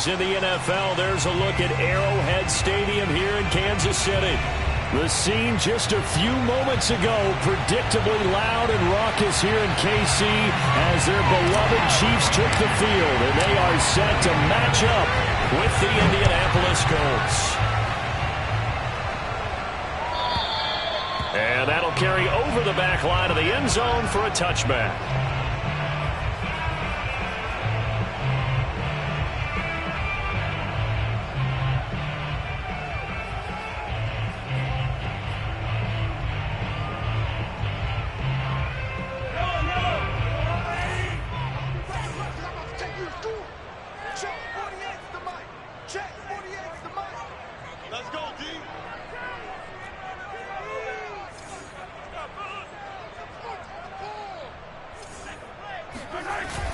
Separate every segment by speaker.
Speaker 1: games in the NFL. There's a look at Arrowhead Stadium here in Kansas City. The scene just a few moments ago, predictably loud and raucous here in KC as their beloved Chiefs took the field, and they are set to match up with the Indianapolis Colts. And that'll carry over the back line of the end zone for a touchback.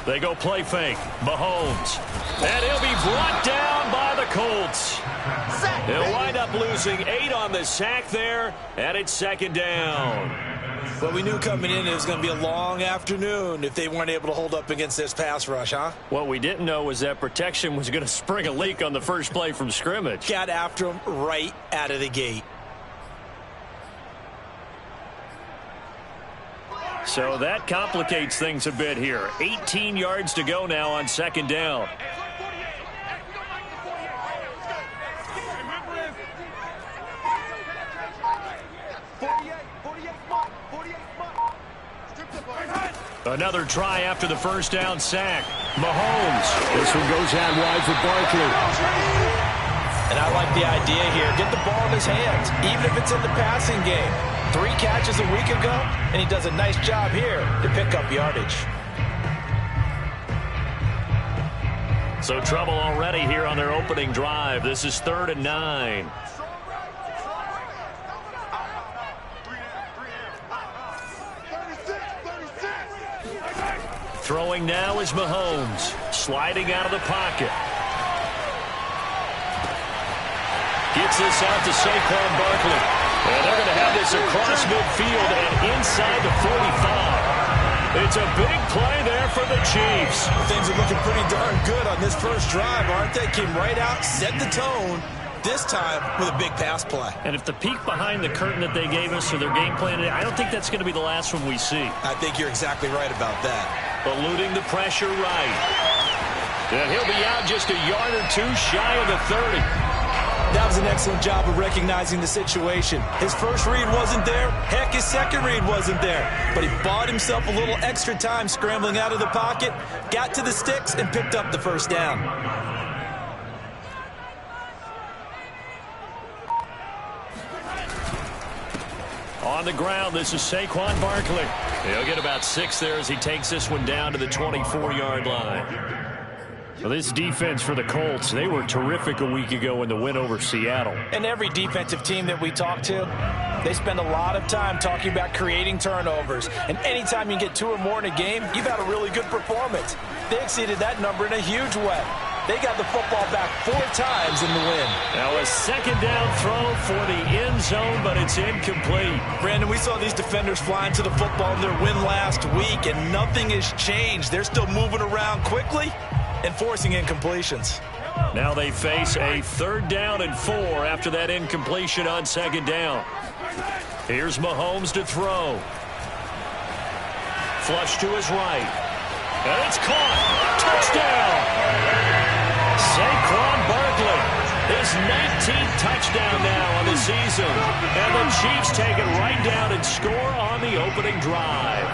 Speaker 1: They go play fake. Mahomes. And he'll be brought down by the Colts. They'll wind up losing 8 on the sack there, and it's second down.
Speaker 2: Well, we knew coming in it was going to be a long afternoon if they weren't able to hold up against this pass rush, huh?
Speaker 1: What we didn't know was that protection was going to spring a leak on the first play from scrimmage.
Speaker 2: Got after him right out of the gate.
Speaker 1: So that complicates things a bit here. 18 yards to go now on second down. Another try after the first down sack. Mahomes. This one goes out wide for Barkley.
Speaker 2: And I like the idea here. Get the ball in his hands, even if it's in the passing game. 3 catches a week ago, and he does a nice job here to pick up yardage.
Speaker 1: So trouble already here on their opening drive. This is 3rd and 9. Throwing now is Mahomes. Sliding out of the pocket. Gets this out to Saquon Barkley. And they're going to have this across midfield and inside the 45. It's a big play there for the Chiefs.
Speaker 2: Things are looking pretty darn good on this first drive, aren't they? Came right out, set the tone, this time with a big pass play.
Speaker 1: And if the peek behind the curtain that they gave us or their game plan, I don't think that's going to be the last one we see.
Speaker 2: I think you're exactly right about that.
Speaker 1: Eluding the pressure right. And he'll be out just a yard or 2 shy of the 30.
Speaker 2: That was an excellent job of recognizing the situation. His first read wasn't there. Heck, his second read wasn't there. But he bought himself a little extra time scrambling out of the pocket, got to the sticks, and picked up the first down.
Speaker 1: On the ground, this is Saquon Barkley. He'll get about 6 there as he takes this one down to the 24-yard line. Well, this defense for the Colts, they were terrific a week ago in the win over Seattle.
Speaker 3: And every defensive team that we talk to, they spend a lot of time talking about creating turnovers. And anytime you get 2 or more in a game, you've had a really good performance. They exceeded that number in a huge way. They got the football back 4 times in the win.
Speaker 1: Now a second down throw for the end zone, but it's incomplete.
Speaker 2: Brandon, we saw these defenders flying to the football in their win last week, and nothing has changed. They're still moving around quickly and forcing incompletions.
Speaker 1: Now they face a 3rd down and 4 after that incompletion on second down. Here's Mahomes to throw. Flush to his right. And it's caught. Touchdown! Saquon Barkley. His 19th touchdown now on the season. And the Chiefs take it right down and score on the opening drive.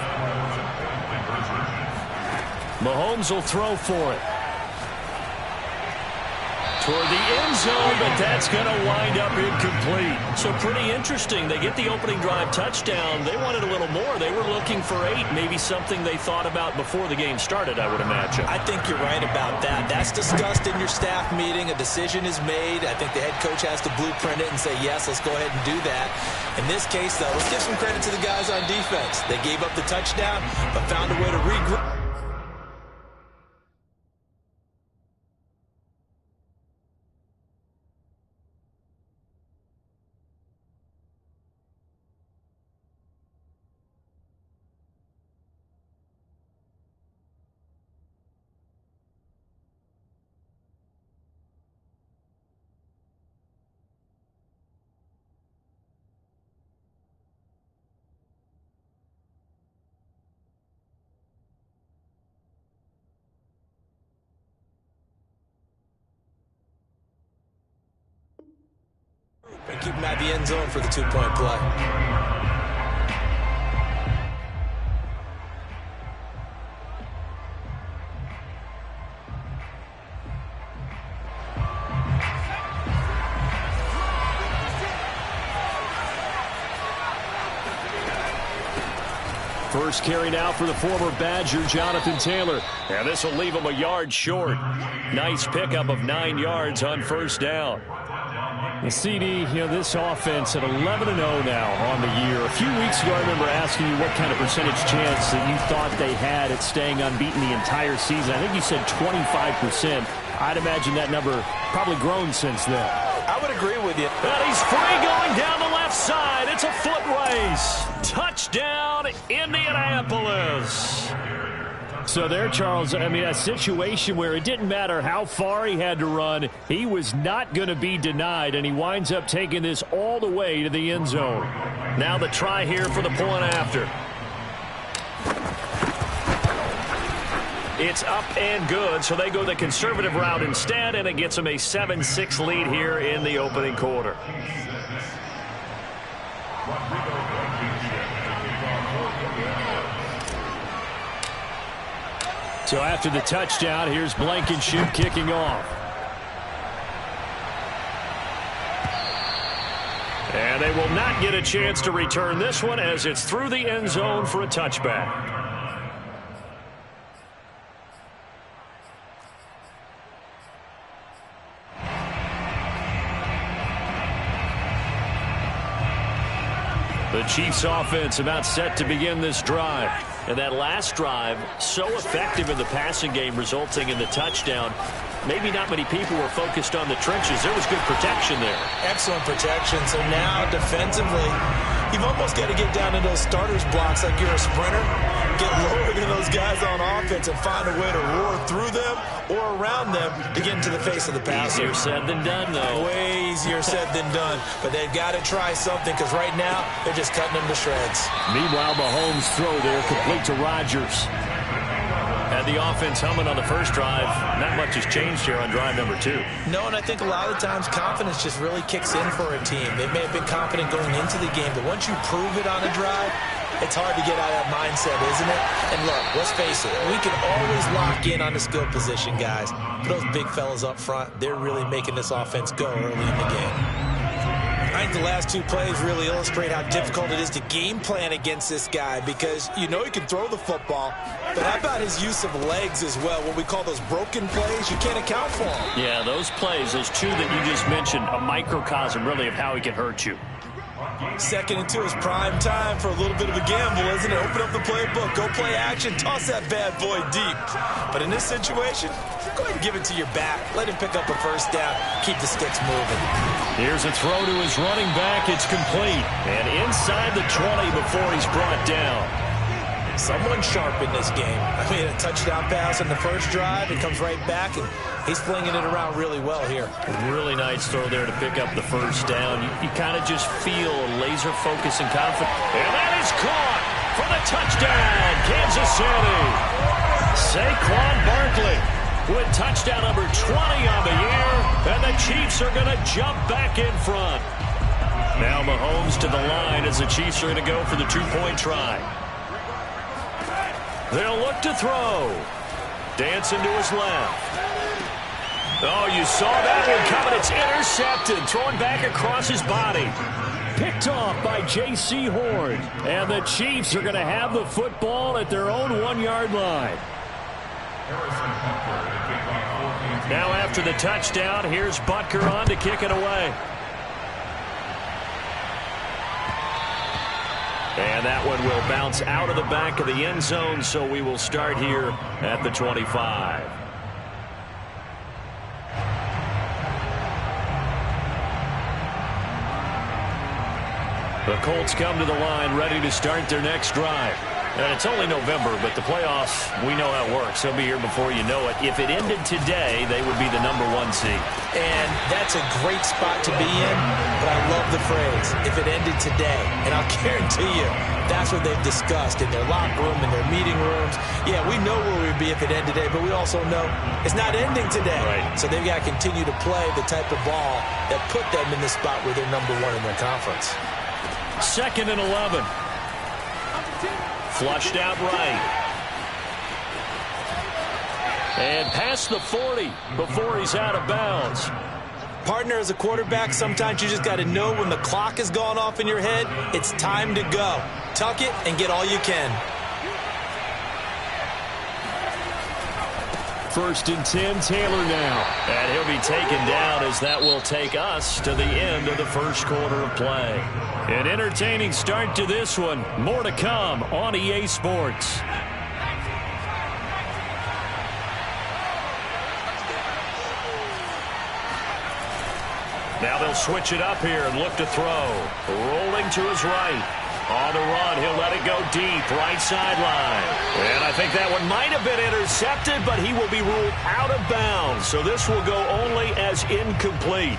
Speaker 1: Mahomes will throw for it. Toward the end zone, but that's going to wind up incomplete. So pretty interesting. They get the opening drive touchdown. They wanted a little more. They were looking for 8, maybe something they thought about before the game started, I would imagine.
Speaker 2: I think you're right about that. That's discussed in your staff meeting. A decision is made. I think the head coach has to blueprint it and say, yes, let's go ahead and do that. In this case, though, let's give some credit to the guys on defense. They gave up the touchdown, but found a way to regroup. keep him at the end zone for the two-point play.
Speaker 1: First carry now for the former Badger, Jonathan Taylor. And this will leave him a yard short. Nice pickup of 9 yards on first down. The CD, this offense at 11-0 now on the year. A few weeks ago, I remember asking you what kind of percentage chance that you thought they had at staying unbeaten the entire season. I think you said 25%. I'd imagine that number probably grown since then.
Speaker 3: I would agree with you.
Speaker 1: And he's free going down the left side. It's a foot race. Touchdown, Indianapolis. So there, Charles, a situation where it didn't matter how far he had to run. He was not going to be denied, and he winds up taking this all the way to the end zone. Now the try here for the point after. It's up and good, so they go the conservative route instead, and it gets them a 7-6 lead here in the opening quarter. So after the touchdown, here's Blankenship kicking off. And they will not get a chance to return this one as it's through the end zone for a touchback. The Chiefs offense about set to begin this drive. And that last drive, so effective in the passing game, resulting in the touchdown. Maybe not many people were focused on the trenches. There was good protection there.
Speaker 2: Excellent protection. So now defensively, you've almost got to get down to those starters blocks like you're a sprinter. Get lower than those guys on offense and find a way to roar through them or around them to get into the face of the passer.
Speaker 1: Easier said than done, though.
Speaker 2: Way easier said than done. But they've got to try something because right now they're just cutting them to shreds.
Speaker 1: Meanwhile, Mahomes' throw there complete to Rodgers. Had the offense humming on the first drive. Not much has changed here on drive number 2.
Speaker 2: No, and I think a lot of times confidence just really kicks in for a team. They may have been confident going into the game, but once you prove it on a drive, it's hard to get out of that mindset, isn't it? And look, let's face it, we can always lock in on the skill position, guys. But those big fellas up front, they're really making this offense go early in the game. I think the last 2 plays really illustrate how difficult it is to game plan against this guy because you know he can throw the football, but how about his use of legs as well? What we call those broken plays, you can't account for them.
Speaker 1: Yeah, those plays, those 2 that you just mentioned, a microcosm really of how he can hurt you.
Speaker 2: 2nd and 2 is prime time for a little bit of a gamble, isn't it? Open up the playbook, go play action, toss that bad boy deep. But in this situation, go ahead and give it to your back. Let him pick up a first down. Keep the sticks moving. Here's a throw to his running back. It's complete. And inside the 20 before he's brought down. Someone sharp in this game. I mean, a touchdown pass in the first drive. It comes right back, and he's flinging it around really well here.
Speaker 1: Really nice throw there to pick up the first down. You kind of just feel laser focus and confidence. And that is caught for the touchdown, Kansas City. Saquon Barkley with touchdown number 20 on the year, and the Chiefs are going to jump back in front. Now Mahomes to the line as the Chiefs are going to go for the 2-point try. They'll look to throw. Dancing to his left. Oh, you saw that one coming. It's intercepted. Thrown back across his body. Picked off by J.C. Horn. And the Chiefs are going to have the football at their own 1-yard line. Now after the touchdown, here's Butker on to kick it away. And that one will bounce out of the back of the end zone, so we will start here at the 25. The Colts come to the line ready to start their next drive. And it's only November, but the playoffs, we know how it works. They'll be here before you know it. If it ended today, they would be the #1 seed.
Speaker 2: And that's a great spot to be in, but I love love the phrase, if it ended today. And I'll guarantee you, that's what they've discussed in their locker room, in their meeting rooms. Yeah, we know where we'd be if it ended today, but we also know it's not ending today.
Speaker 1: Right.
Speaker 2: So they've got to continue to play the type of ball that put them in the spot where they're number one in their conference.
Speaker 1: 2nd and 11. Flushed out right. And past the 40 before he's out of bounds.
Speaker 2: Partner, as a quarterback, sometimes you just got to know when the clock has gone off in your head, it's time to go. Tuck it and get all you can.
Speaker 1: 1st and 10, Taylor now. And he'll be taken down as that will take us to the end of the first quarter of play. An entertaining start to this one. More to come on EA Sports. Now they'll switch it up here and look to throw. Rolling to his right. On the run, he'll let it go deep, right sideline. And I think that one might have been intercepted, but he will be ruled out of bounds. So this will go only as incomplete.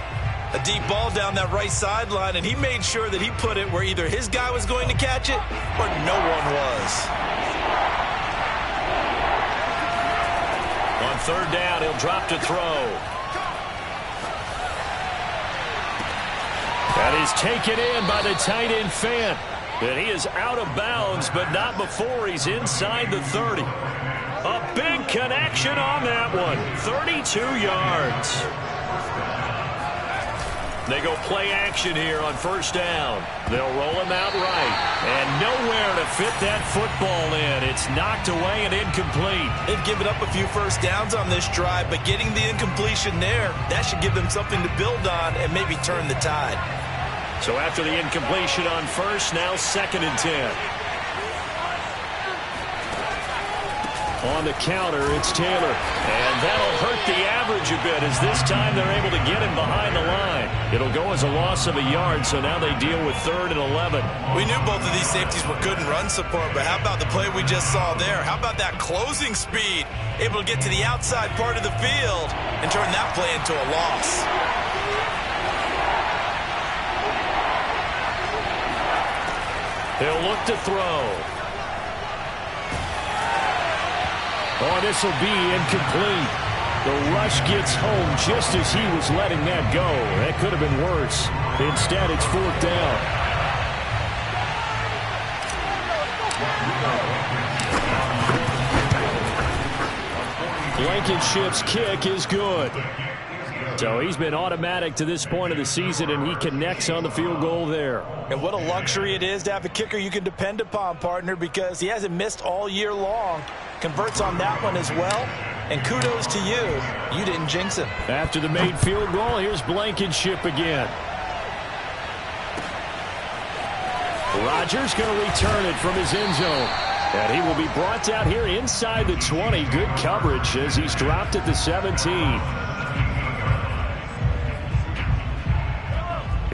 Speaker 2: A deep ball down that right sideline, and he made sure that he put it where either his guy was going to catch it or no one was.
Speaker 1: On 3rd down, he'll drop to throw. That is taken in by the tight end Fant. And he is out of bounds, but not before he's inside the 30. A big connection on that one. 32 yards. They go play action here on 1st down. They'll roll him out right. And nowhere to fit that football in. It's knocked away and incomplete.
Speaker 2: They've given up a few first downs on this drive, but getting the incompletion there, that should give them something to build on and maybe turn the tide.
Speaker 1: So after the incompletion on 1st, now 2nd and 10. On the counter, it's Taylor. And that'll hurt the average a bit as this time they're able to get him behind the line. It'll go as a loss of a yard, so now they deal with 3rd and 11.
Speaker 2: We knew both of these safeties were good in run support, but how about the play we just saw there? How about that closing speed? Able to get to the outside part of the field and turn that play into a loss.
Speaker 1: He'll look to throw. Oh, this will be incomplete. The rush gets home just as he was letting that go. That could have been worse. Instead, it's 4th down. Blankenship's kick is good. So he's been automatic to this point of the season, and he connects on the field goal there.
Speaker 3: And what a luxury it is to have a kicker you can depend upon, partner, because he hasn't missed all year long. Converts on that one as well. And kudos to you. You didn't jinx him.
Speaker 1: After the made field goal, here's Blankenship again. Rodgers going to return it from his end zone. And he will be brought down here inside the 20. Good coverage as he's dropped at the 17.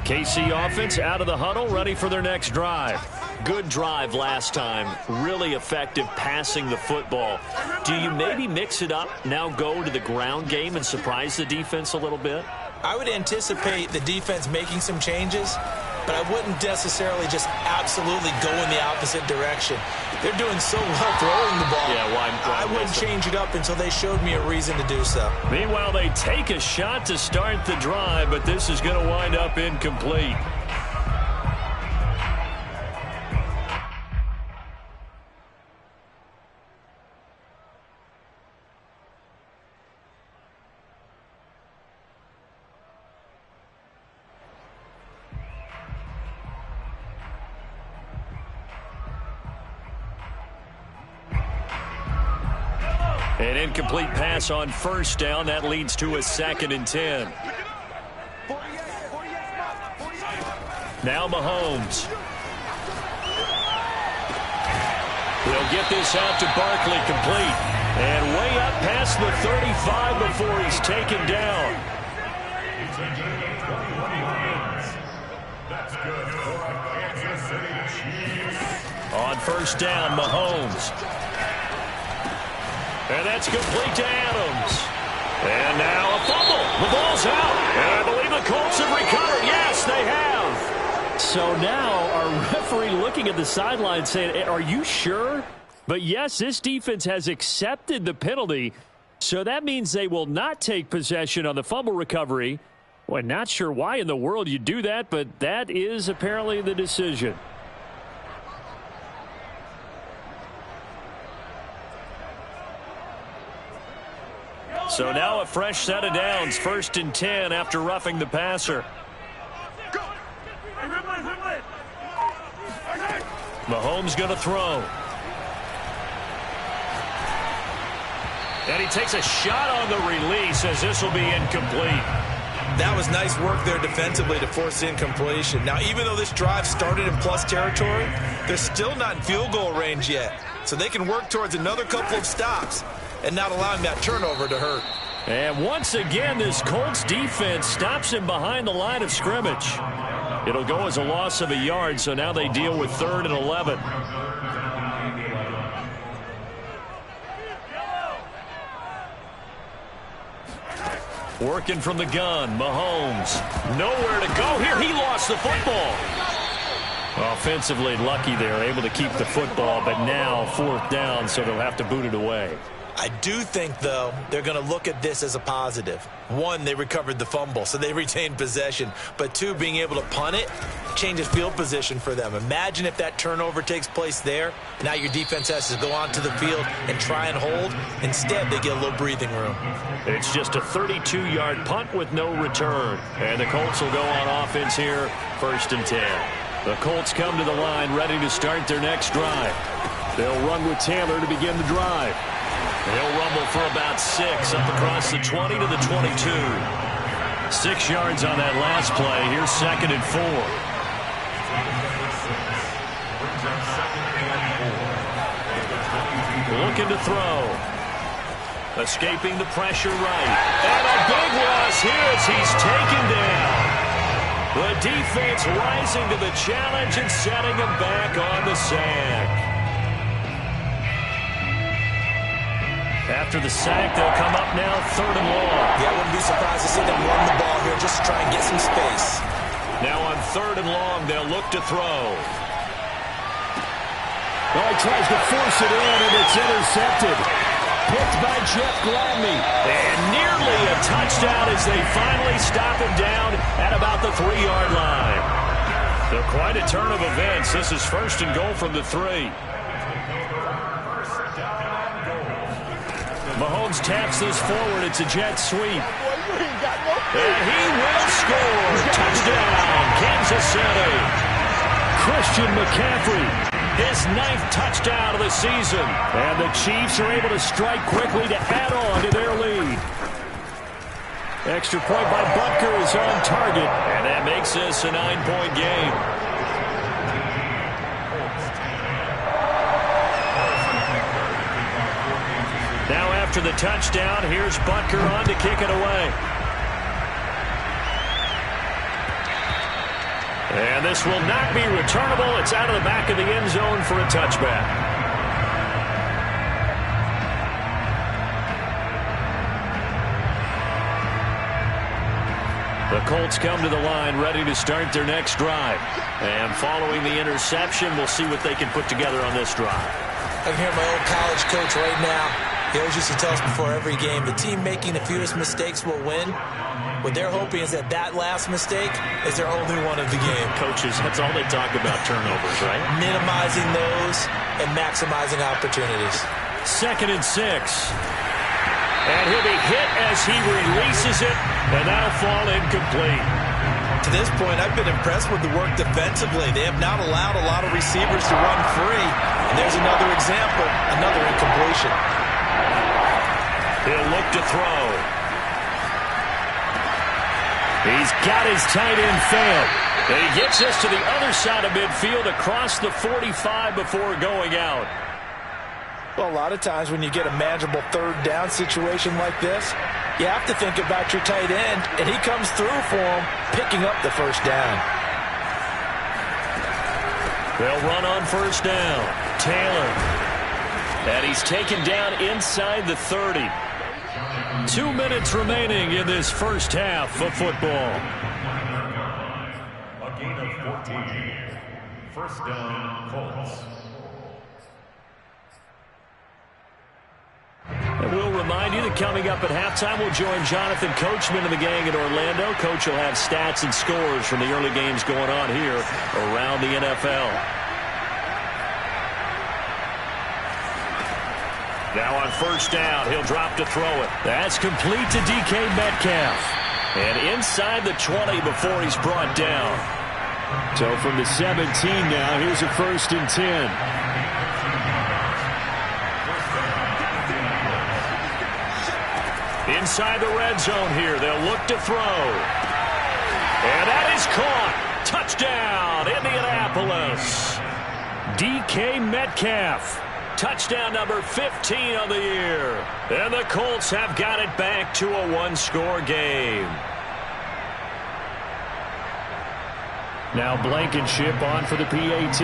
Speaker 1: KC offense out of the huddle, ready for their next drive. Good drive last time. Really effective passing the football. Do you maybe mix it up, now go to the ground game and surprise the defense a little bit?
Speaker 2: I would anticipate the defense making some changes, but I wouldn't necessarily just absolutely go in the opposite direction. They're doing so well throwing the ball.
Speaker 1: Yeah, why
Speaker 2: I wouldn't change it up until they showed me a reason to do so.
Speaker 1: Meanwhile, they take a shot to start the drive, but this is going to wind up incomplete. An incomplete pass on 1st down. That leads to a 2nd and 10. Now Mahomes. He'll get this out to Barkley, complete. And way up past the 35 before he's taken down. On 1st down, Mahomes. And that's complete to Adams. And now a fumble. The ball's out. And I believe the Colts have recovered. Yes, they have. So now our referee looking at the sideline saying, are you sure? But yes, this defense has accepted the penalty. So that means they will not take possession on the fumble recovery. Well, not sure why in the world you do that, but that is apparently the decision. So now a fresh set of downs, 1st and 10 after roughing the passer. Mahomes going to throw. And he takes a shot on the release as this will be incomplete.
Speaker 2: That was nice work there defensively to force incompletion. Now, even though this drive started in plus territory, they're still not in field goal range yet. So they can work towards another couple of stops and not allowing that turnover to hurt.
Speaker 1: And once again, this Colts defense stops him behind the line of scrimmage. It'll go as a loss of a yard, so now they deal with 3rd and 11. Working from the gun, Mahomes. Nowhere to go here. He lost the football. Offensively lucky they're able to keep the football, but now 4th down, so they'll have to boot it away.
Speaker 2: I do think, though, they're going to look at this as a positive. 1, they recovered the fumble, so they retained possession. But 2, being able to punt it changes field position for them. Imagine if that turnover takes place there. Now your defense has to go onto the field and try and hold. Instead, they get a little breathing room.
Speaker 1: It's just a 32-yard punt with no return. And the Colts will go on offense here, 1st and 10. The Colts come to the line ready to start their next drive. They'll run with Taylor to begin the drive. They'll rumble for about 6 up across the 20 to the 22. 6 yards on that last play. Here's 2nd and 4. Looking to throw. Escaping the pressure right. And a big loss here as he's taken down. The defense rising to the challenge and setting him back on the sack. After the sack, they'll come up now 3rd and long.
Speaker 2: Yeah, I wouldn't be surprised to see them run the ball here just to try and get some space.
Speaker 1: Now on 3rd and long, they'll look to throw. Well, he tries to force it in, and it's intercepted. Picked by Jeff Gladney. And nearly a touchdown as they finally stop him down at about the 3-yard line. So quite a turn of events. This is 1st and goal from the 3. Mahomes taps this forward. It's a jet sweep. And he will score. Touchdown, Kansas City. Christian McCaffrey, his 9th touchdown of the season. And the Chiefs are able to strike quickly to add on to their lead. Extra point by Butker is on target. And that makes this a 9-point game. Now after the touchdown, here's Butker on to kick it away. And this will not be returnable. It's out of the back of the end zone for a touchback. The Colts come to the line ready to start their next drive. And following the interception, we'll see what they can put together on this drive.
Speaker 2: I can hear my old college coach right now. He always used to tell us before every game, the team making the fewest mistakes will win. What they're hoping is that last mistake is their only one of the game.
Speaker 1: Coaches, that's all they talk about, turnovers, right?
Speaker 2: Minimizing those and maximizing opportunities.
Speaker 1: 2nd and 6. And he'll be hit as he releases it, and that'll fall incomplete.
Speaker 2: To this point, I've been impressed with the work defensively. They have not allowed a lot of receivers to run free. And there's another example, another incompletion.
Speaker 1: He'll look to throw. He's got his tight end failed. And he gets us to the other side of midfield across the 45 before going out.
Speaker 3: Well, a lot of times when you get a manageable 3rd down situation like this, you have to think about your tight end, and he comes through for him, picking up the 1st down.
Speaker 1: They'll run on 1st down. Taylor. And he's taken down inside the 30. 2 minutes remaining in this first half of football.
Speaker 4: gain of 14. First down, Colts.
Speaker 1: And we'll remind you that coming up at halftime, we'll join Jonathan Coachman and the gang in Orlando. Coach will have stats and scores from the early games going on here around the NFL. Now on first down, he'll drop to throw it. That's complete to DK Metcalf. And inside the 20 before he's brought down. So from the 17 now, here's a 1st and 10. Inside the red zone here, they'll look to throw. And that is caught. Touchdown, Indianapolis. DK Metcalf. Touchdown number 15 on the year. And the Colts have got it back to a one-score game. Now Blankenship on for the PAT.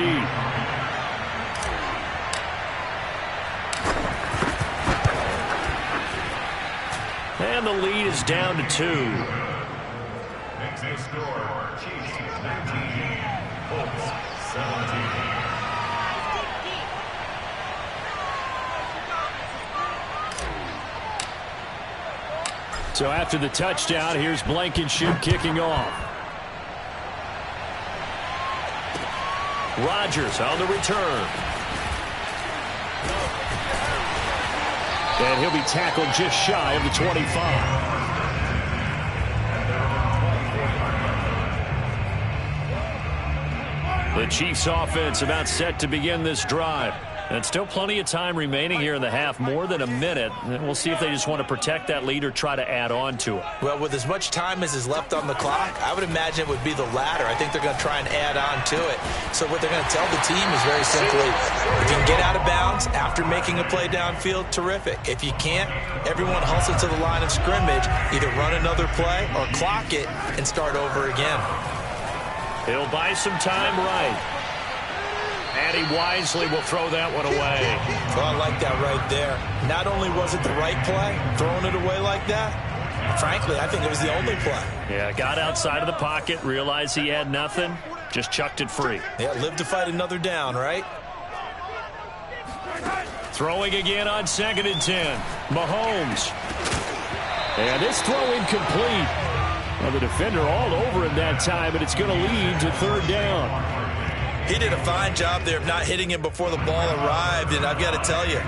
Speaker 1: And the lead is down to 2.
Speaker 4: Next score, Chiefs 19, Colts 17.
Speaker 1: So after the touchdown, here's Blankenship kicking off. Rodgers on the return. And he'll be tackled just shy of the 25. The Chiefs offense about set to begin this drive. And still plenty of time remaining here in the half, more than a minute. And we'll see if they just want to protect that lead or try to add on to it.
Speaker 2: Well, with as much time as is left on the clock, I would imagine it would be the latter. I think they're going to try and add on to it. So what they're going to tell the team is very simply, if you can get out of bounds after making a play downfield, terrific. If you can't, everyone hustle to the line of scrimmage, either run another play or clock it and start over again.
Speaker 1: He'll buy some time right. And he wisely will throw that one away.
Speaker 2: Well, I like that right there. Not only was it the right play, throwing it away like that, frankly, I think it was the only play.
Speaker 1: Yeah, got outside of the pocket, realized he had nothing, just chucked it free.
Speaker 2: Yeah, live to fight another down, right?
Speaker 1: Throwing again on 2nd and 10. Mahomes. And this throw incomplete. Well, the defender all over him that time, and it's going to lead to 3rd down.
Speaker 2: He did a fine job there of not hitting him before the ball arrived, and I've got to tell you,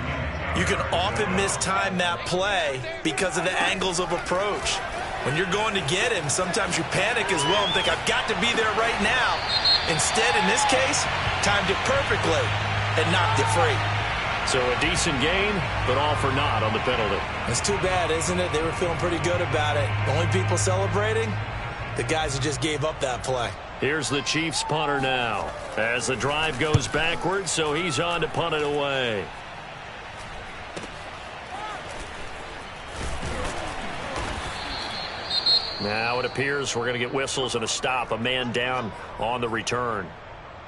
Speaker 2: you can often mistime that play because of the angles of approach. When you're going to get him, sometimes you panic as well and think, I've got to be there right now. Instead, in this case, timed it perfectly and knocked it free.
Speaker 1: So a decent gain, but all for naught on the penalty.
Speaker 2: It's too bad, isn't it? They were feeling pretty good about it. The only people celebrating, the guys who just gave up that play.
Speaker 1: Here's the Chiefs punter now as the drive goes backwards, so he's on to punt it away. Now it appears we're going to get whistles and a stop, a man down on the return.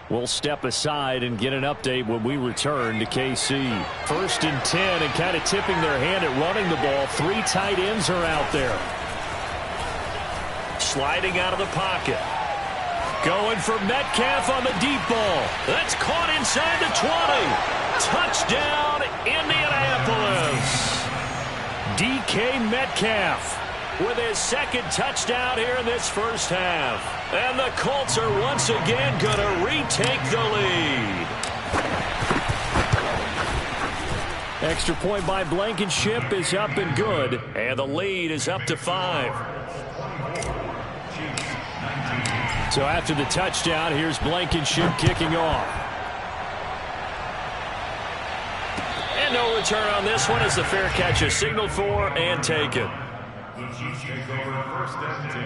Speaker 1: We'll step aside and get an update when we return to KC. 1st and 10, and kind of tipping their hand at running the ball. 3 tight ends are out there. Sliding out of the pocket. Going for Metcalf on the deep ball. That's caught inside the 20. Touchdown, Indianapolis. DK Metcalf with his 2nd touchdown here in this first half. And the Colts are once again going to retake the lead. Extra point by Blankenship is up and good. And the lead is up to 5. So after the touchdown, here's Blankenship kicking off. And no return on this one as the fair catch is signaled for and taken.
Speaker 4: The Chiefs take over 1st and 10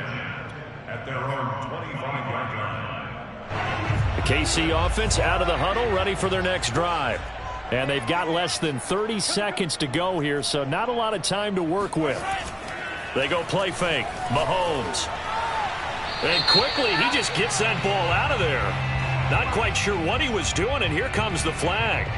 Speaker 4: at their own 25-yard line.
Speaker 1: The KC offense out of the huddle, ready for their next drive. And they've got less than 30 seconds to go here, so not a lot of time to work with. They go play fake. Mahomes. And quickly, he just gets that ball out of there. Not quite sure what he was doing, and here comes the flag.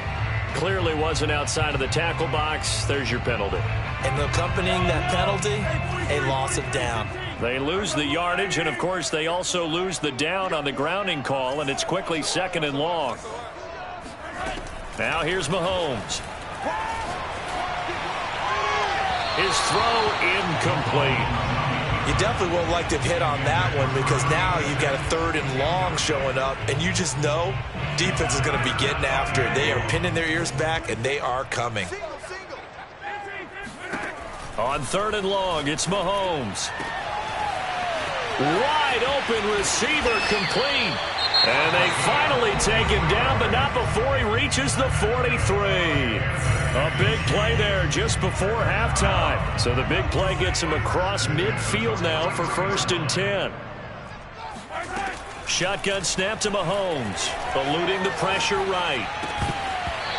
Speaker 1: Clearly wasn't outside of the tackle box. There's your penalty.
Speaker 2: And accompanying that penalty, a loss of down.
Speaker 1: They lose the yardage, and, of course, they also lose the down on the grounding call, and it's quickly 2nd and long. Now here's Mahomes. His throw incomplete.
Speaker 2: You definitely would like to have hit on that one because now you've got a 3rd and long showing up, and you just know defense is going to be getting after it. They are pinning their ears back, and they are coming.
Speaker 1: On 3rd and long, it's Mahomes. Wide open receiver complete. And they finally take him down, but not before he reaches the 43. A big play there just before halftime. So the big play gets him across midfield now for 1st and 10. Shotgun snap to Mahomes. Eluding the pressure right.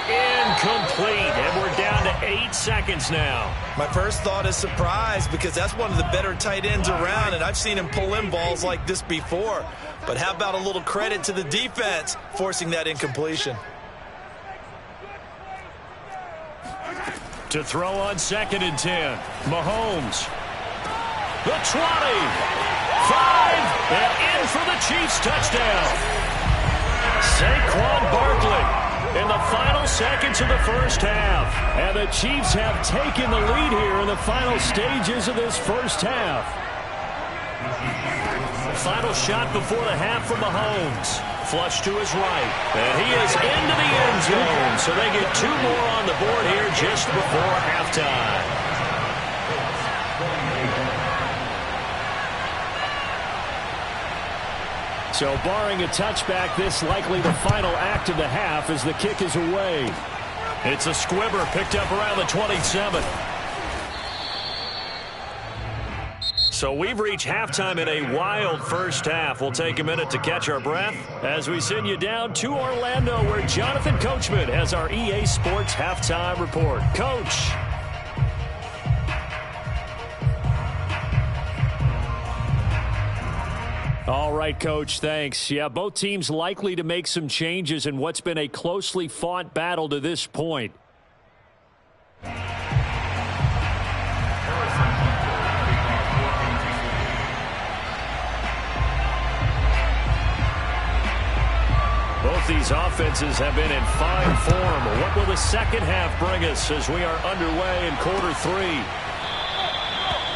Speaker 1: Incomplete, and we're down to 8 seconds now.
Speaker 2: My first thought is surprise because that's one of the better tight ends around, and I've seen him pull in balls like this before. But how about a little credit to the defense forcing that incompletion?
Speaker 1: To throw on 2nd and 10. Mahomes. The 20. 5. And in for the Chiefs touchdown. Saquon Barkley in the final seconds of the first half. And the Chiefs have taken the lead here in the final stages of this first half. Final shot before the half from Mahomes. Flush to his right. And he is into the end zone. So they get 2 more on the board here just before halftime. So barring a touchback, this likely the final act of the half as the kick is away. It's a squibber picked up around the 27. So we've reached halftime in a wild first half. We'll take a minute to catch our breath as we send you down to Orlando where Jonathan Coachman has our EA Sports halftime report. Coach. All right, Coach, thanks. Yeah, both teams likely to make some changes in what's been a closely fought battle to this point. Both these offenses have been in fine form. What will the second half bring us as we are underway in quarter 3?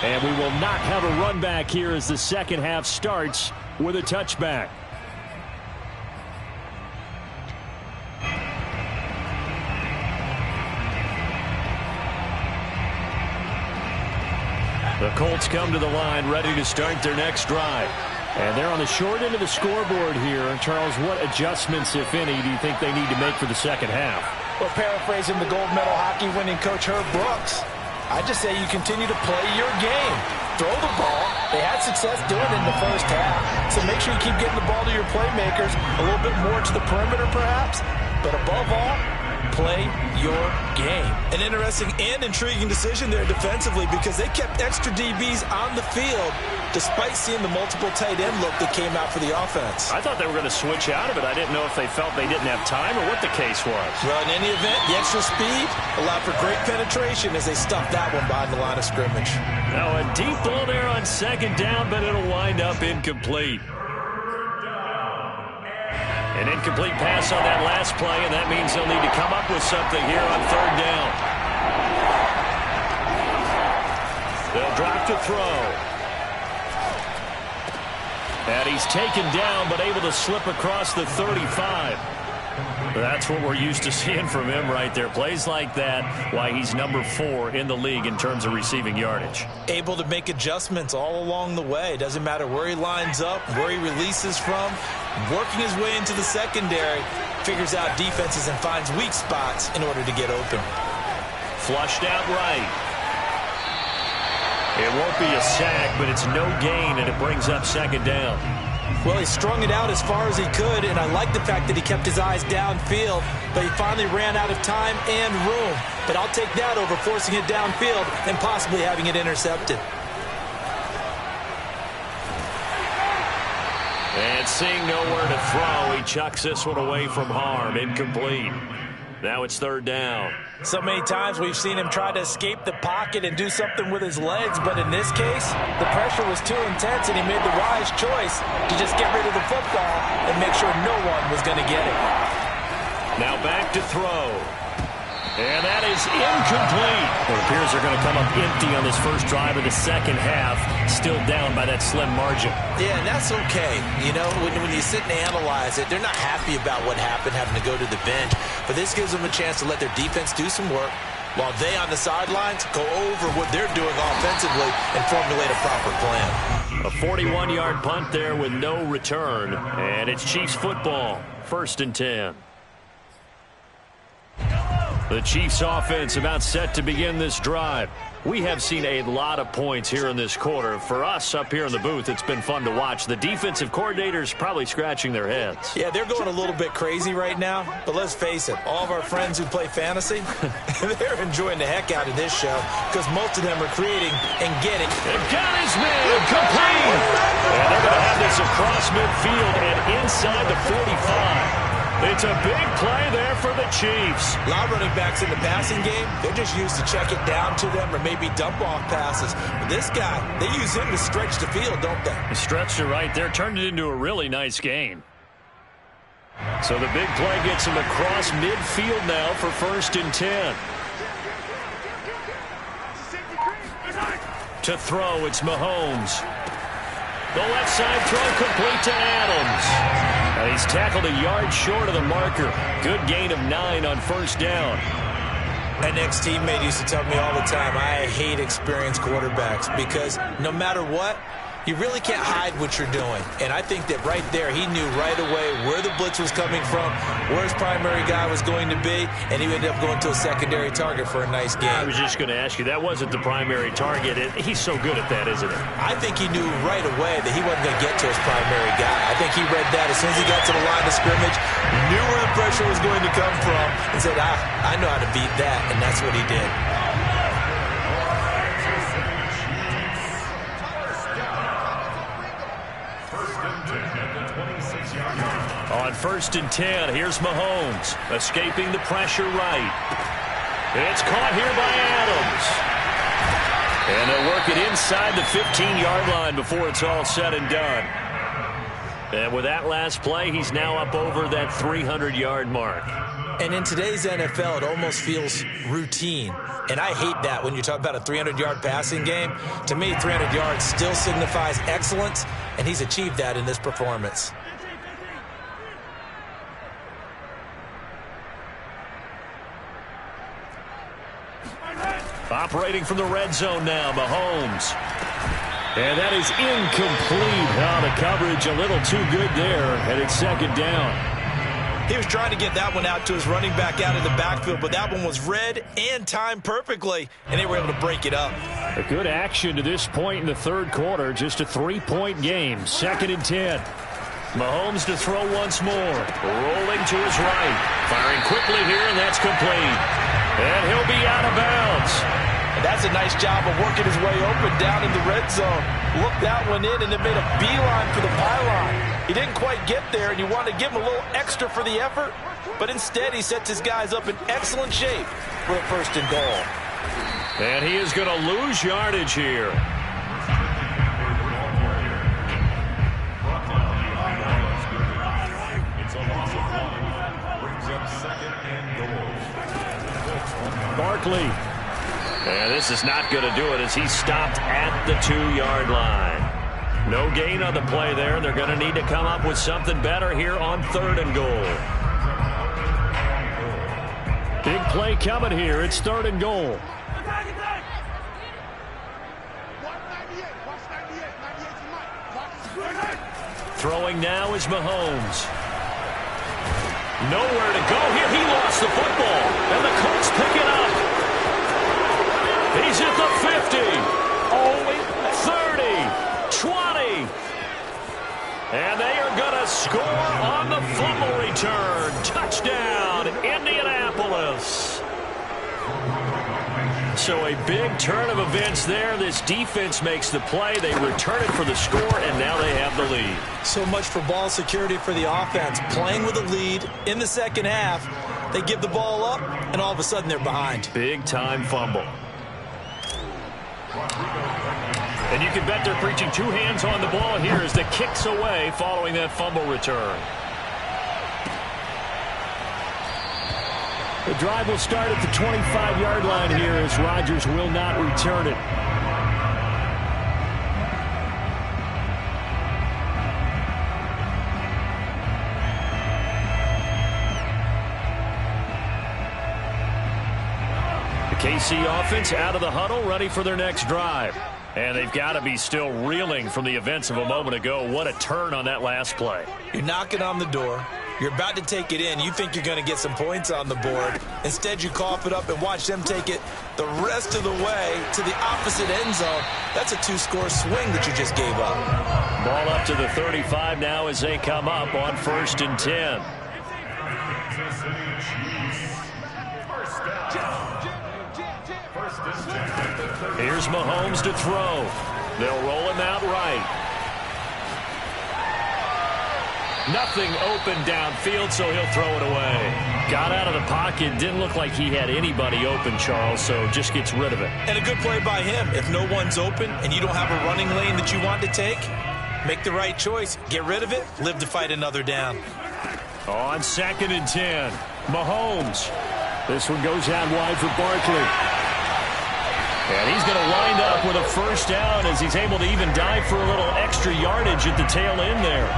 Speaker 1: And we will not have a run back here as the second half starts with a touchback. The Colts come to the line ready to start their next drive. And they're on the short end of the scoreboard here. Charles, what adjustments, if any, do you think they need to make for the second half?
Speaker 3: Well, paraphrasing the gold medal hockey winning coach Herb Brooks, I just say you continue to play your game. Throw the ball. They had success doing it in the first half. So make sure you keep getting the ball to your playmakers, a little bit more to the perimeter perhaps. But above all, play your game. An interesting and intriguing decision there defensively because they kept extra DBs on the field despite seeing the multiple tight end look that came out for the offense.
Speaker 1: I thought they were going to switch out of it. I didn't know if they felt they didn't have time or what the case was.
Speaker 2: Well, in any event, the extra speed allowed for great penetration as they stuffed that one behind the line of scrimmage.
Speaker 1: Now a deep ball there on second down, but it'll wind up incomplete. An incomplete pass on that last play, and that means they'll need to come up with something here on third down. They'll drop to throw. And he's taken down, but able to slip across the 35. That's what we're used to seeing from him right there. Plays like that, why he's number 4 in the league in terms of receiving yardage.
Speaker 2: Able to make adjustments all along the way. Doesn't matter where he lines up, where he releases from. Working his way into the secondary, figures out defenses and finds weak spots in order to get open.
Speaker 1: Flushed out right. It won't be a sack, but it's no gain, and it brings up second down.
Speaker 2: Well, he strung it out as far as he could, and I like the fact that he kept his eyes downfield, but he finally ran out of time and room. But I'll take that over forcing it downfield and possibly having it intercepted. And
Speaker 1: seeing nowhere to throw, he chucks this one away from harm. Incomplete. Now it's third down.
Speaker 3: So many times we've seen him try to escape the pocket and do something with his legs, but in this case, the pressure was too intense, and he made the wise choice to just get rid of the football and make sure no one was going to get it.
Speaker 1: Now back to throw. And that is incomplete. It appears they're going to come up empty on this first drive of the second half, still down by that slim margin.
Speaker 2: Yeah, and that's okay. You know, when you sit and analyze it, they're not happy about what happened, having to go to the bench. But this gives them a chance to let their defense do some work while they on the sidelines go over what they're doing offensively and formulate a proper plan.
Speaker 1: A 41-yard punt there with no return. And it's Chiefs football, 1st and 10. The Chiefs offense about set to begin this drive. We have seen a lot of points here in this quarter. For us up here in the booth, it's been fun to watch. The defensive coordinators probably scratching their heads.
Speaker 3: Yeah, they're going a little bit crazy right now, but let's face it, all of our friends who play fantasy, they're enjoying the heck out of this show because most of them are creating and getting.
Speaker 1: And got his man complete. And they're going to have this across midfield and inside the 45. It's a big play there for the Chiefs.
Speaker 3: A lot of running backs in the passing game, they're just used to check it down to them or maybe dump off passes. But this guy, they use him to stretch the field, don't they?
Speaker 1: He stretched it right there, turned it into a really nice gain. So the big play gets him across midfield now for 1st and 10. To throw, it's Mahomes. The left side throw complete to Adams. And he's tackled a yard short of the marker. Good gain of 9 on 1st down.
Speaker 3: An ex-teammate used to tell me all the time, I hate experienced quarterbacks because no matter what, you really can't hide what you're doing. And I think that right there, he knew right away where the blitz was coming from, where his primary guy was going to be, and he ended up going to a secondary target for a nice game.
Speaker 1: I was just going to ask you, that wasn't the primary target. He's so good at that, isn't he?
Speaker 3: I think he knew right away that he wasn't going to get to his primary guy. I think he read that as soon as he got to the line of scrimmage, knew where the pressure was going to come from, and said, I know how to beat that, and that's what he did.
Speaker 1: On 1st and 10, here's Mahomes, escaping the pressure right. It's caught here by Adams. And they'll work it inside the 15-yard line before it's all said and done. And with that last play, he's now up over that 300-yard mark.
Speaker 3: And in today's NFL, it almost feels routine. And I hate that when you talk about a 300-yard passing game. To me, 300 yards still signifies excellence, and he's achieved that in this performance.
Speaker 1: Operating from the red zone now, Mahomes. And that is incomplete. Oh, the coverage a little too good there, and it's 2nd down.
Speaker 3: He was trying to get that one out to his running back out of the backfield, but that one was read and timed perfectly, and they were able to break it up.
Speaker 1: A good action to this point in the 3rd quarter. Just a 3-point game. 2nd and 10. Mahomes to throw once more. Rolling to his right. Firing quickly here, and that's complete. And he'll be out of bounds.
Speaker 3: And that's a nice job of working his way open down in the red zone. Looked that one in and then made a beeline for the pylon. He didn't quite get there, and you want to give him a little extra for the effort, but instead he sets his guys up in excellent shape for a 1st and goal.
Speaker 1: And he is going to lose yardage here. Barkley. And this is not going to do it as he's stopped at the 2-yard line. No gain on the play there. They're going to need to come up with something better here on 3rd and goal. Big play coming here. It's 3rd and goal. Throwing now is Mahomes. Nowhere to go here. He lost the football. And the Colts pick it up. He's at the 50. 30. 20. And they are going to score on the fumble return. Touchdown, Indianapolis. So a big turn of events there. This defense makes the play. They return it for the score, and now they have the lead.
Speaker 3: So much for ball security for the offense. Playing with a lead in the second half.
Speaker 2: They give the ball up, and all of a sudden they're behind.
Speaker 1: Big-time fumble. And you can bet they're preaching two hands on the ball here as the kick's away following that fumble return. The drive will start at the 25-yard line here as Rodgers will not return it. The KC offense out of the huddle, ready for their next drive. And they've got to be still reeling from the events of a moment ago. What a turn on that last play.
Speaker 2: You're knocking on the door. You're about to take it in. You think you're going to get some points on the board. Instead, you cough it up and watch them take it the rest of the way to the opposite end zone. That's a two-score swing that you just gave up.
Speaker 1: Ball up to the 35 now as they come up on 1st and 10. Here's Mahomes to throw. They'll roll him out right. Nothing open downfield, so he'll throw it away. Got out of the pocket. Didn't look like he had anybody open, Charles, so just gets rid of it.
Speaker 2: And a good play by him. If no one's open and you don't have a running lane that you want to take, make the right choice. Get rid of it. Live to fight another down.
Speaker 1: On 2nd and 10, Mahomes. This one goes out wide for Barkley. And he's going to wind up with a first down as he's able to even dive for a little extra yardage at the tail end there.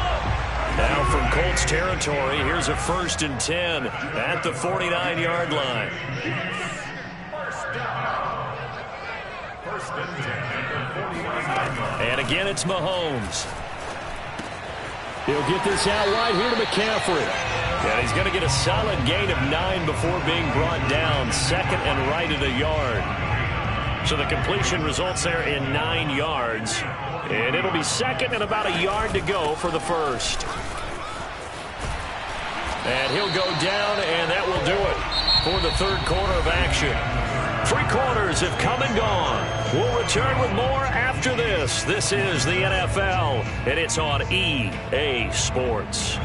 Speaker 1: Now from Colts territory, here's a 1st and 10 at the 49-yard line. And again, it's Mahomes. He'll get this out wide here to McCaffrey. And he's going to get a solid gain of 9 before being brought down. 2nd and right at a yard. So the completion results there in 9 yards. And it'll be 2nd and about a yard to go for the first. And he'll go down, and that will do it for the 3rd quarter of action. 3 quarters have come and gone. We'll return with more after this. This is the NFL, and it's on EA Sports.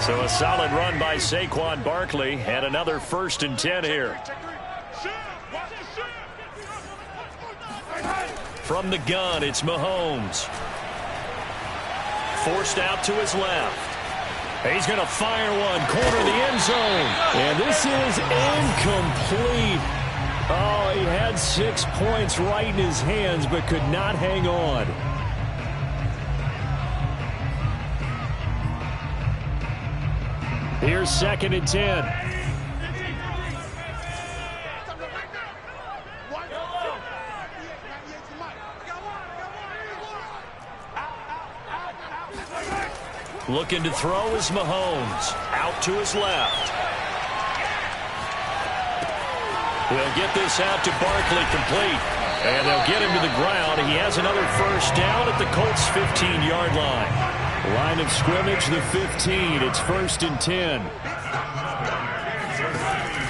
Speaker 1: So a solid run by Saquon Barkley, and another 1st and 10 here. From the gun, it's Mahomes. Forced out to his left. He's going to fire one, corner of the end zone. And this is incomplete. Oh, he had 6 points right in his hands, but could not hang on. Here's 2nd and 10. Looking to throw is Mahomes. Out to his left. We'll get this out to Barkley complete. And they'll get him to the ground. He has another first down at the Colts' 15-yard line. Line of scrimmage, the 15. It's 1st and 10.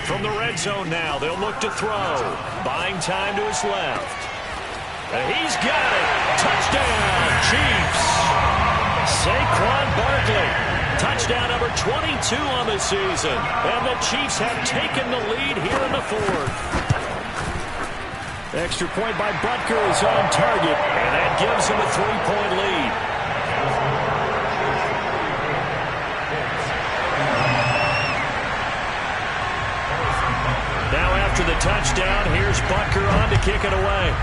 Speaker 1: From the red zone now, they'll look to throw. Buying time to his left. And he's got it. Touchdown, Chiefs. Saquon Barkley, touchdown number 22 on the season. And the Chiefs have taken the lead here in the 4th. Extra point by Butker is on target, and that gives him a 3-point lead. Now after the touchdown, here's Butker on to kick it away.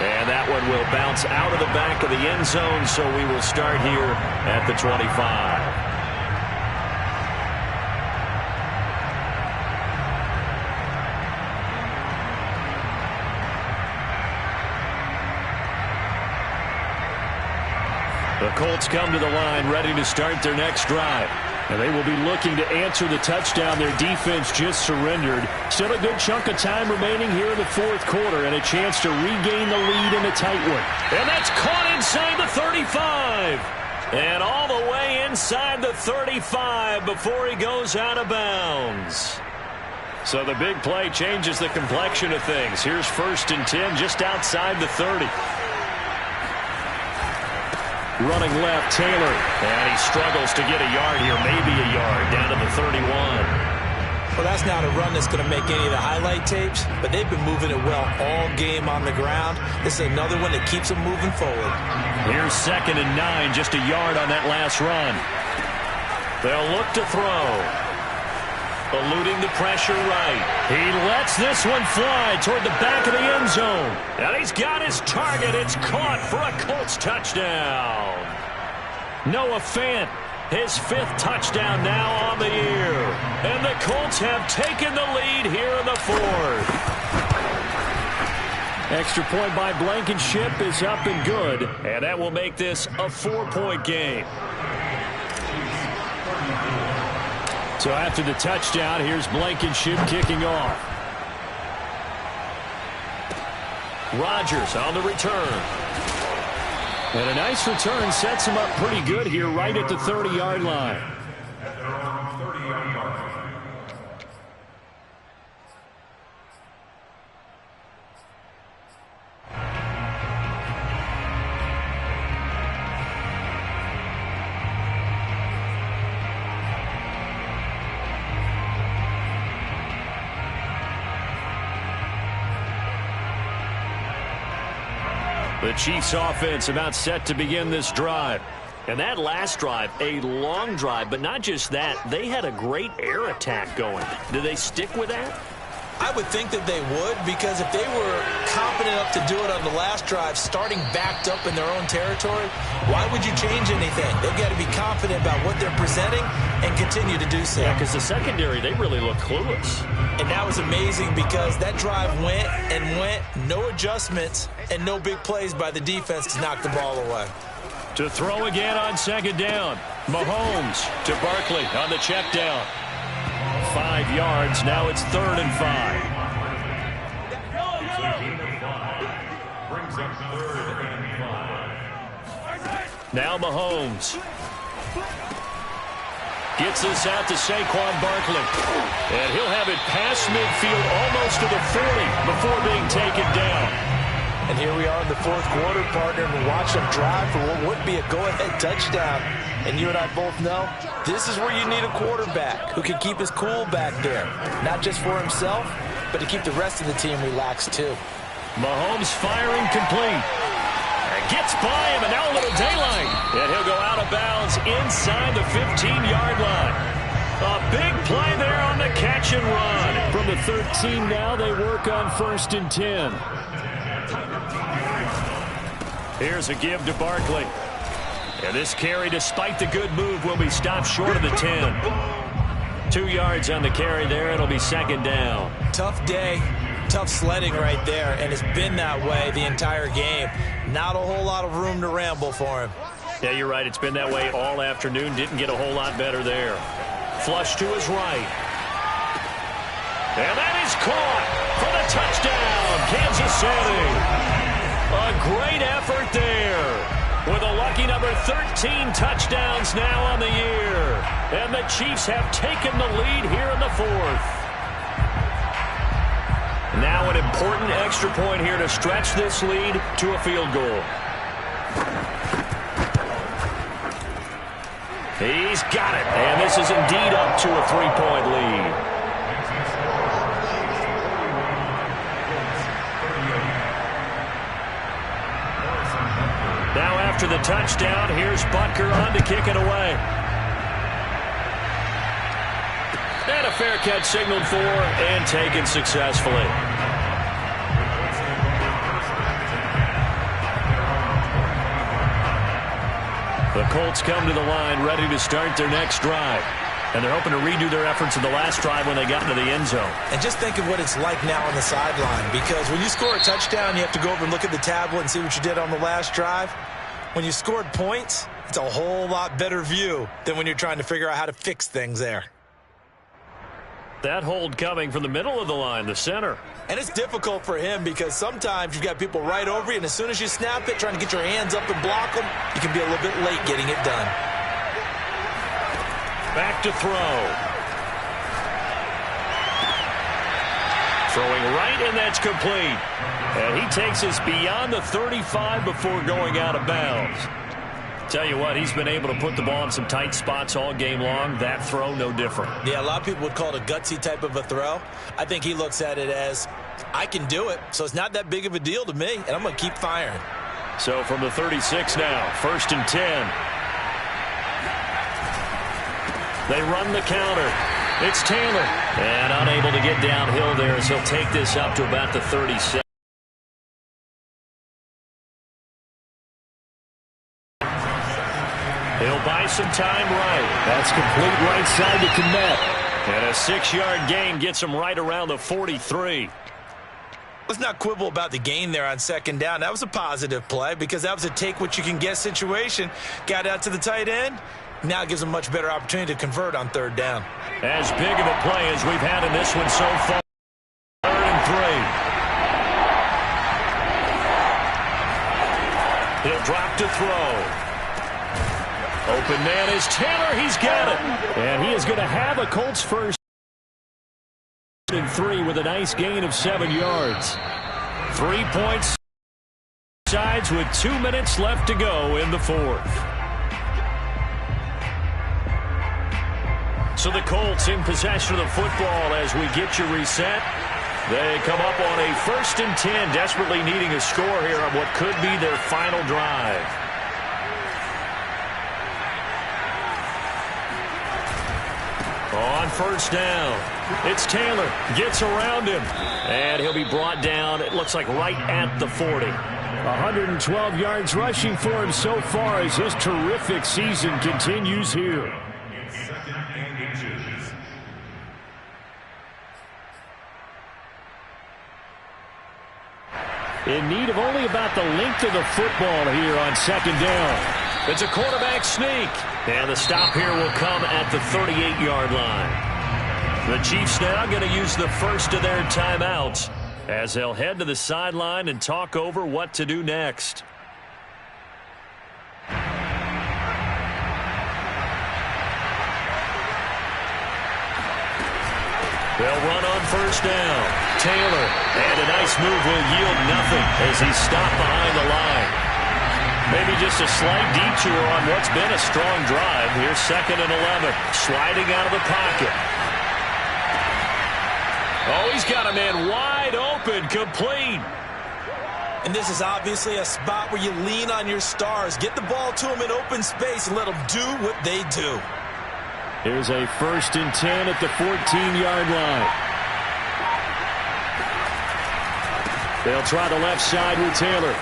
Speaker 1: And that one will bounce out of the back of the end zone, so we will start here at the 25. The Colts come to the line ready to start their next drive. And they will be looking to answer the touchdown their defense just surrendered. Still a good chunk of time remaining here in the 4th quarter and a chance to regain the lead in a tight one. And that's caught inside the 35. And all the way inside the 35 before he goes out of bounds. So the big play changes the complexion of things. Here's 1st and 10 just outside the 30. Running left, Taylor. And he struggles to get a yard here, maybe a yard, down to the 31.
Speaker 2: Well, that's not a run that's going to make any of the highlight tapes, but they've been moving it well all game on the ground. This is another one that keeps them moving forward.
Speaker 1: Here's 2nd and 9, just a yard on that last run. They'll look to throw. Eluding the pressure right. He lets this one fly toward the back of the end zone. And he's got his target. It's caught for a Colts touchdown. Noah Fant, his 5th touchdown now on the year. And the Colts have taken the lead here in the 4th. Extra point by Blankenship is up and good. And that will make this a 4-point game. So after the touchdown, here's Blankenship kicking off. Rodgers on the return. And a nice return sets him up pretty good here right at the 30-yard line.
Speaker 4: At their own 30-yard line.
Speaker 1: The Chiefs offense about set to begin this drive. And that last drive, a long drive, but not just that, they had a great air attack going. Do they stick with that?
Speaker 2: I would think that they would, because if they were confident enough to do it on the last drive, starting backed up in their own territory, why would you change anything? They've got to be confident about what they're presenting and continue to do so.
Speaker 1: Yeah, because the secondary, they really look clueless.
Speaker 2: And that was amazing because that drive went and went, no adjustments, and no big plays by the defense to knock the ball away.
Speaker 1: To throw again on 2nd down. Mahomes to Barkley on the check down. 5 yards. Now it's 3rd and 5.
Speaker 4: Brings up 3rd and 5.
Speaker 1: Now Mahomes. Gets this out to Saquon Barkley. And he'll have it past midfield almost to the 40 before being taken down.
Speaker 2: And here we are in the 4th quarter, partner, and watch them drive for what would be a go-ahead touchdown. And you and I both know this is where you need a quarterback who can keep his cool back there. Not just for himself, but to keep the rest of the team relaxed too.
Speaker 1: Mahomes firing complete. And gets by him, and now a little daylight. And he'll go out of bounds inside the 15-yard line. A big play there on the catch and run. From the 13 now, they work on 1st and 10. Here's a give to Barkley. And this carry, despite the good move, will be stopped short of the 10. 2 yards on the carry there. It'll be 2nd down.
Speaker 2: Tough day, tough sledding right there, and it's been that way the entire game. Not a whole lot of room to ramble for him.
Speaker 1: Yeah, you're right. It's been that way all afternoon. Didn't get a whole lot better there. Flush to his right. And that is caught for the touchdown, Kansas City. A great effort there. With a lucky number 13 touchdowns now on the year. And the Chiefs have taken the lead here in the 4th. Now an important extra point here to stretch this lead to a field goal. He's got it. And this is indeed up to a 3-point lead. Now after the touchdown, here's Butker on to kick it away. And a fair catch signaled for and taken successfully. The Colts come to the line ready to start their next drive. And they're hoping to redo their efforts in the last drive when they got into the end zone.
Speaker 2: And just think of what it's like now on the sideline, because when you score a touchdown, you have to go over and look at the tablet and see what you did on the last drive. When you scored points, it's a whole lot better view than when you're trying to figure out how to fix things there.
Speaker 1: That hold coming from the middle of the line, the center.
Speaker 2: And it's difficult for him because sometimes you've got people right over you, and as soon as you snap it, trying to get your hands up and block them, you can be a little bit late getting it done.
Speaker 1: Back to throw. Throwing right, and that's complete. And he takes us beyond the 35 before going out of bounds. Tell you what, he's been able to put the ball in some tight spots all game long. That throw, no different.
Speaker 2: Yeah, a lot of people would call it a gutsy type of a throw. I think he looks at it as, I can do it, so it's not that big of a deal to me, and I'm going to keep firing.
Speaker 1: So from the 36 now, 1st and 10. They run the counter. It's Taylor. And unable to get downhill there as he'll take this up to about the 37. He'll buy some time right. That's complete right side to Komet. And a 6-yard gain gets him right around the 43.
Speaker 2: Let's not quibble about the gain there on 2nd down. That was a positive play because that was a take-what-you-can-get situation. Got out to the tight end. Now gives him a much better opportunity to convert on 3rd down.
Speaker 1: As big of a play as we've had in this one so far. 3rd and 3. He'll drop to throw. Open man is Taylor. He's got it. And he is going to have a Colts first and 3 with a nice gain of 7 yards. 3 points sides with 2 minutes left to go in the 4th. So the Colts in possession of the football as we get you reset. They come up on a 1st and 10, desperately needing a score here on what could be their final drive. On 1st down, it's Taylor. Gets around him, and he'll be brought down, it looks like right at the 40. 112 yards rushing for him so far as his terrific season continues here. In need of only about the length of the football here on 2nd down. It's a quarterback sneak. And the stop here will come at the 38-yard line. The Chiefs now going to use the first of their timeouts as they'll head to the sideline and talk over what to do next. They'll run on 1st down. Taylor, and a nice move will yield nothing as he's stopped behind the line. Maybe just a slight detour on what's been a strong drive. Here's 2nd and 11, sliding out of the pocket. Oh, he's got a man wide open, complete.
Speaker 2: And this is obviously a spot where you lean on your stars. Get the ball to them in open space and let them do what they do.
Speaker 1: Here's a 1st and 10 at the 14-yard line. They'll try the left side with Taylor.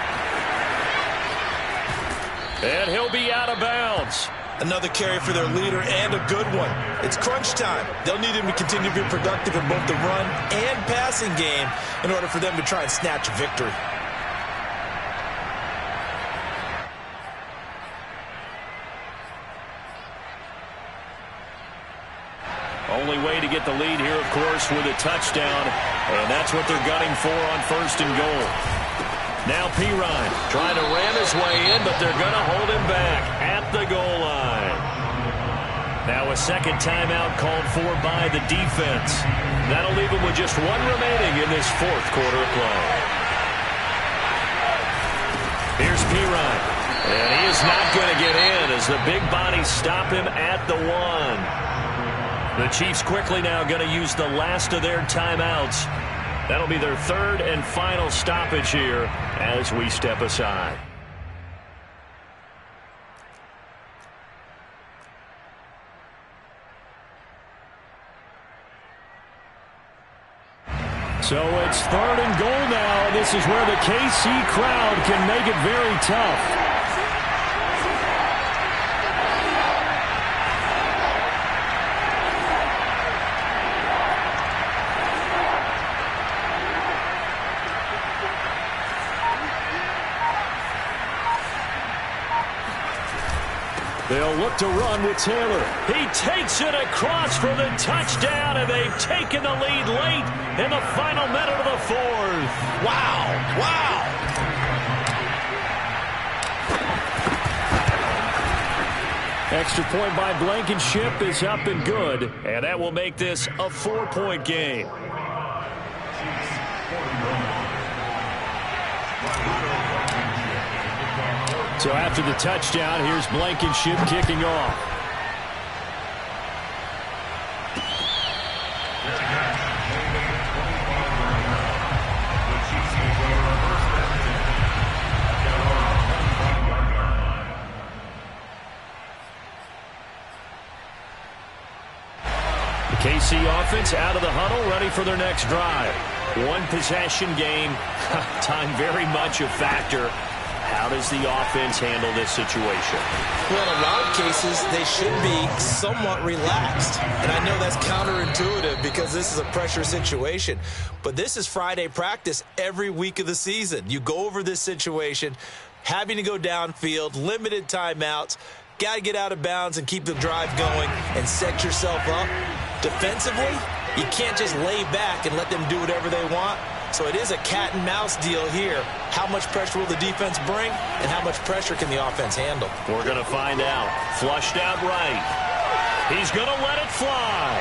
Speaker 1: And he'll be out of bounds.
Speaker 2: Another carry for their leader and a good one. It's crunch time. They'll need him to continue to be productive in both the run and passing game in order for them to try and snatch a victory.
Speaker 1: Only way to get the lead here, of course, with a touchdown. And that's what they're gunning for on 1st and goal. Now Pirine trying to ram his way in, but they're going to hold him back at the goal line. Now a 2nd timeout called for by the defense. That'll leave him with just 1 remaining in this 4th quarter of play. Here's Pirine. And he is not going to get in as the big bodies stop him at the 1. The Chiefs quickly now going to use the last of their timeouts. That'll be their 3rd and final stoppage here as we step aside. So it's 3rd and goal now. This is where the KC crowd can make it very tough. They'll look to run with Taylor. He takes it across for the touchdown, and they've taken the lead late in the final minute of the 4th.
Speaker 2: Wow. Wow.
Speaker 1: Extra point by Blankenship is up and good, and that will make this a 4-point game. So after the touchdown, here's Blankenship kicking off. The KC offense out of the huddle, ready for their next drive. One possession game, time very much a factor. How does the offense handle this situation?
Speaker 2: Well, in a lot of cases, they should be somewhat relaxed. And I know that's counterintuitive because this is a pressure situation. But this is Friday practice every week of the season. You go over this situation, having to go downfield, limited timeouts, got to get out of bounds and keep the drive going and set yourself up. Defensively, you can't just lay back and let them do whatever they want. So it is a cat and mouse deal here. How much pressure will the defense bring, and how much pressure can the offense handle?
Speaker 1: We're going to find out. Flushed out right. He's going to let it fly.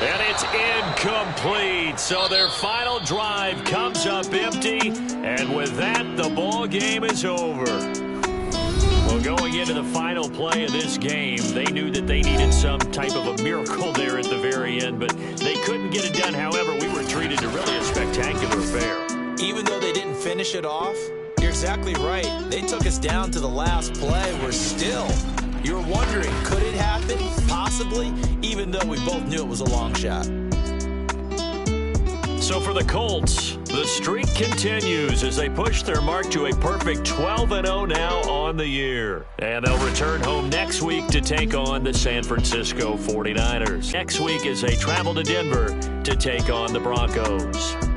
Speaker 1: And it's incomplete. So their final drive comes up empty. And with that, the ball game is over. Well, going into the final play of this game, they knew that they needed some type of a miracle there at the very end, but they couldn't get it done. However, we were treated to really a spectacular affair.
Speaker 2: Even though they didn't finish it off, you're exactly right. They took us down to the last play. We're still, you're wondering, could it happen? Possibly, even though we both knew it was a long shot.
Speaker 1: So for the Colts, the streak continues as they push their mark to a perfect 12-0 now on the year. And they'll return home next week to take on the San Francisco 49ers. Next week as they travel to Denver to take on the Broncos.